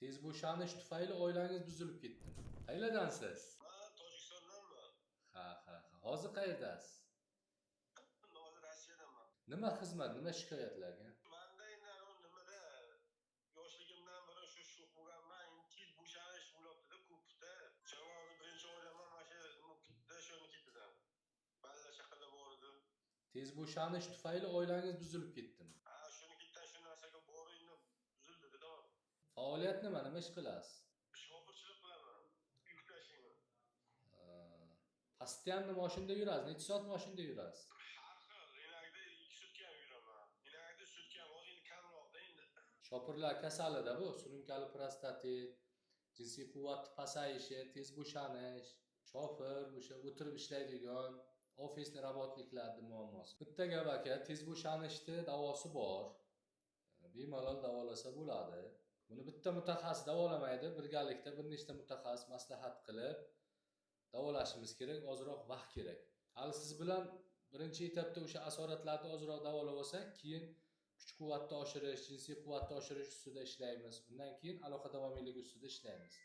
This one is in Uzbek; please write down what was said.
Tez bo'shanish tufayli oilangiz buzilib ketdimi? Qayerdansiz? Men Tojikistondanman. Ha. Hozir qayerdasiz? Hozir Rossiyadanman. Nima xizmat, nima shikoyatlarga? Menda endi nimada yoshligimdan beri shu bo'lganman. Endi tez bo'shanish bo'lyapti-da ko'pda. Jamoani birinchi o'ylaman mana shu shuni ketidan. Balla chaqada bor edi. Tez bo'shanish tufayli oilangiz buzilib ketdimi? Ha, shuni ketdan shu narsaga bor endi buzildi-da. Faoliyat nima ish qilasiz? Shofirchilik qilaman. Yuk tashiyman. Pastyanni mashinada yurasiz. Necha soat mashinada yurasiz? Har xil. Enagida 2 sutka ham yuraman. Enagida sutka ham hozir endi kamroqda endi. Shopirlar kasalida bu, surunkali prostatit, jinsiy quvvatni pasayishi, tez bo'shanish, shofir, o'sha o'tirib ishlaydigan ofisni rabotliklarning muammosi. Bitta gap aka, tez bo'shanishni davosi bor. Bemalol davolasa bo'ladi. Buni bitta mutaxassis davolamaydi, birgalikda bir nechta mutaxassis maslahat qilib davolashimiz kerak, ozroq vaqt kerak. Hali siz bilan birinchi etapda o'sha asoratlarni ozroq davolab olsak, keyin kuch-quvvatni oshirish, jinsiy quvvatni oshirish ustida ishlaymiz. Undan keyin aloqa davomiylik ustida ishlaymiz.